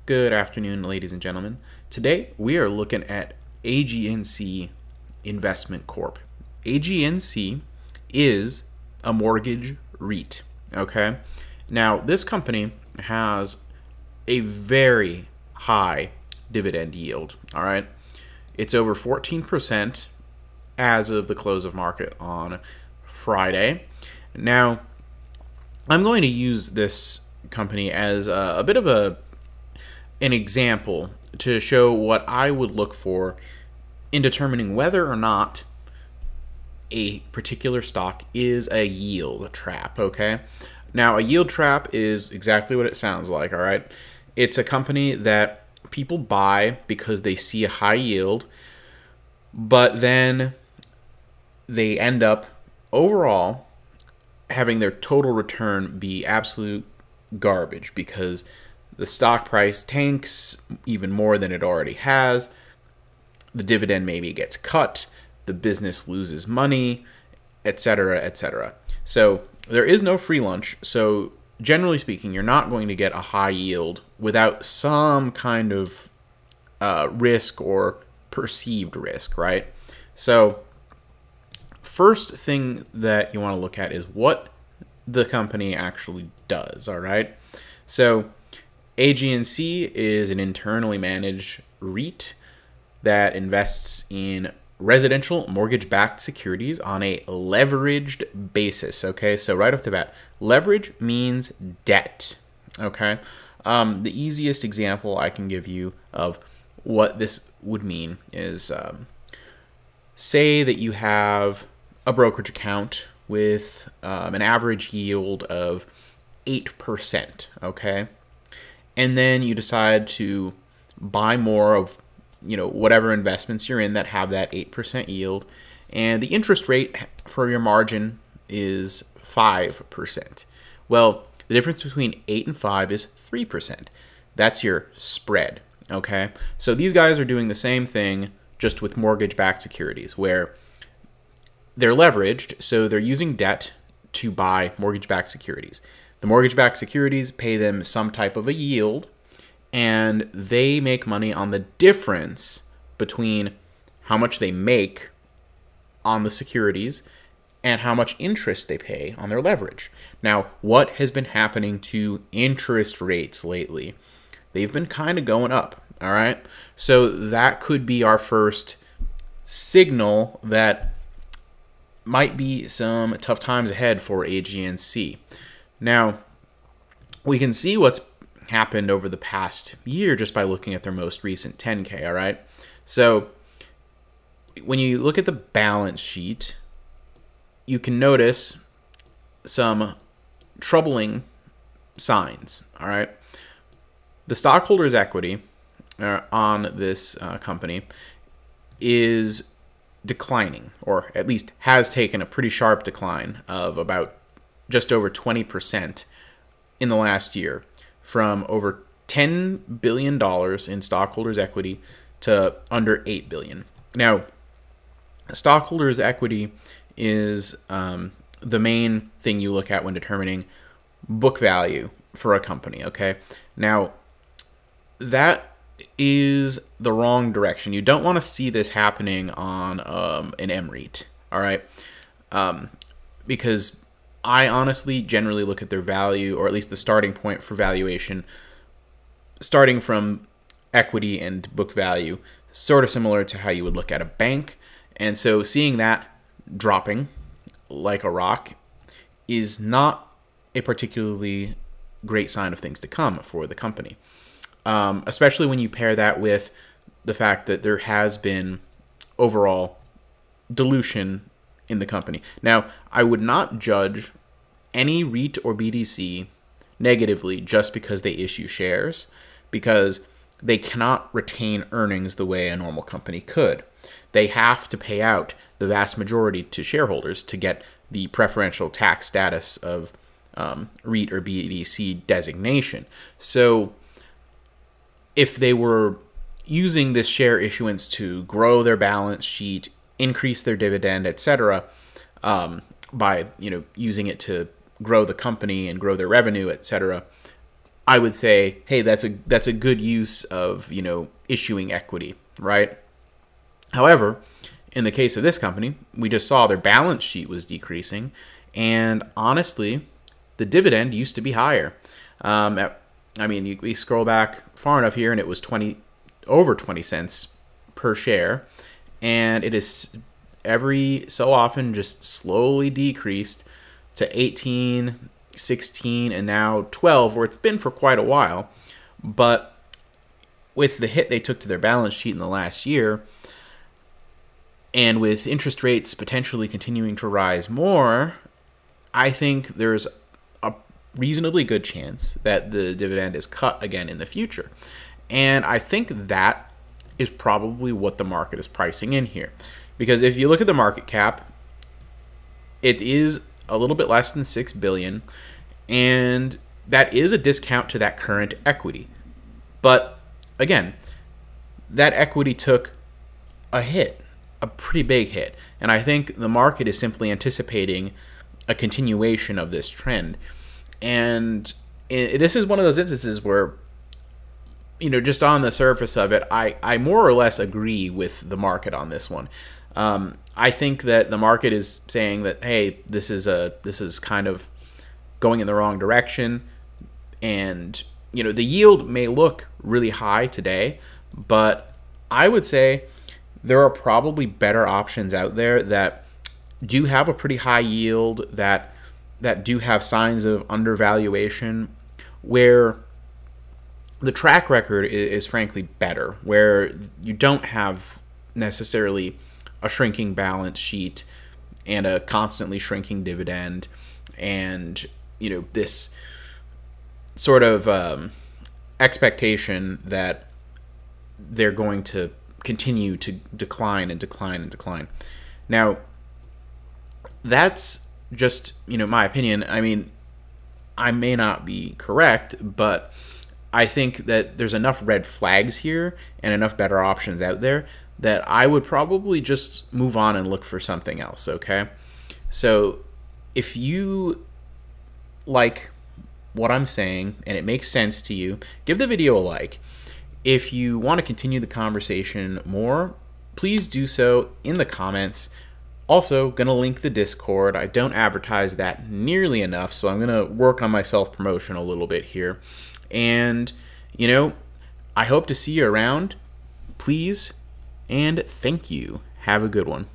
Good afternoon, ladies and gentlemen. Today we are looking at AGNC Investment Corp. AGNC is a mortgage REIT, okay? Now, this company has a very high dividend yield, all right? It's over 14% as of the close of market on Friday. Now, I'm going to use this company as a bit of an example to show what I would look for in determining whether or not a particular stock is a yield trap, okay? Now, a yield trap is exactly what it sounds like, all right? It's a company that people buy because they see a high yield, but then they end up overall having their total return be absolute garbage because the stock price tanks even more than it already has. The dividend maybe gets cut. The business loses money, etc., etc. So there is no free lunch. So generally speaking, you're not going to get a high yield without some kind of risk or perceived risk, right? So first thing that you want to look at is what the company actually does, all right? So AGNC is an internally managed REIT that invests in residential mortgage-backed securities on a leveraged basis, okay? So right off the bat, leverage means debt, okay? The easiest example I can give you of what this would mean is say that you have a brokerage account with an average yield of 8%, okay? And then you decide to buy more of, whatever investments you're in that have that 8% yield, and the interest rate for your margin is 5%. Well, the difference between 8 and 5 is 3%. That's your spread, okay? So these guys are doing the same thing, just with mortgage-backed securities, where they're leveraged, so they're using debt to buy mortgage-backed securities. The mortgage-backed securities pay them some type of a yield, and they make money on the difference between how much they make on the securities and how much interest they pay on their leverage. Now, what has been happening to interest rates lately? They've been kind of going up, all right? So that could be our first signal that might be some tough times ahead for AGNC. Now, we can see what's happened over the past year just by looking at their most recent 10K, all right? So when you look at the balance sheet, you can notice some troubling signs, all right? The stockholders' equity on this company is declining, or at least has taken a pretty sharp decline of about just over 20% in the last year, from over $10 billion in stockholders' equity to under $8 billion. Now, stockholders' equity is the main thing you look at when determining book value for a company, okay? Now, that is the wrong direction. You don't want to see this happening on an MREIT, all right? Because I honestly generally look at their value, or at least the starting point for valuation, starting from equity and book value, sort of similar to how you would look at a bank. And so seeing that dropping like a rock is not a particularly great sign of things to come for the company, especially when you pair that with the fact that there has been overall dilution in the company. Now, I would not judge any REIT or BDC negatively just because they issue shares, because they cannot retain earnings the way a normal company could. They have to pay out the vast majority to shareholders to get the preferential tax status of REIT or BDC designation. So if they were using this share issuance to grow their balance sheet, increase their dividend, etc., by using it to grow the company and grow their revenue, etc., I would say, hey, that's a good use of, issuing equity, right? However, in the case of this company, we just saw their balance sheet was decreasing, and honestly, the dividend used to be higher. We scroll back far enough here, and it was over 20 cents per share, and it is every so often just slowly decreased to 18, 16, and now 12, where it's been for quite a while. But with the hit they took to their balance sheet in the last year, and with interest rates potentially continuing to rise more, I think there's a reasonably good chance that the dividend is cut again in the future. And I think that is probably what the market is pricing in here. Because if you look at the market cap, it is a little bit less than $6 billion, and that is a discount to that current equity. But again, that equity took a hit, a pretty big hit, and I think the market is simply anticipating a continuation of this trend. And this is one of those instances where, just on the surface of it, I more or less agree with the market on this one. I think that the market is saying that, hey, this is kind of going in the wrong direction, and the yield may look really high today, but I would say there are probably better options out there that do have a pretty high yield, that do have signs of undervaluation, where the track record is frankly better, where you don't have necessarily a shrinking balance sheet and a constantly shrinking dividend, and this sort of expectation that they're going to continue to decline and decline and decline. Now, that's just my opinion. I mean, I may not be correct, but I think that there's enough red flags here and enough better options out there that I would probably just move on and look for something else, okay? So if you like what I'm saying and it makes sense to you, give the video a like. If you want to continue the conversation more, please do so in the comments. Also, going to link the Discord. I don't advertise that nearly enough, so I'm going to work on my self-promotion a little bit here. And, I hope to see you around. Please and thank you. Have a good one.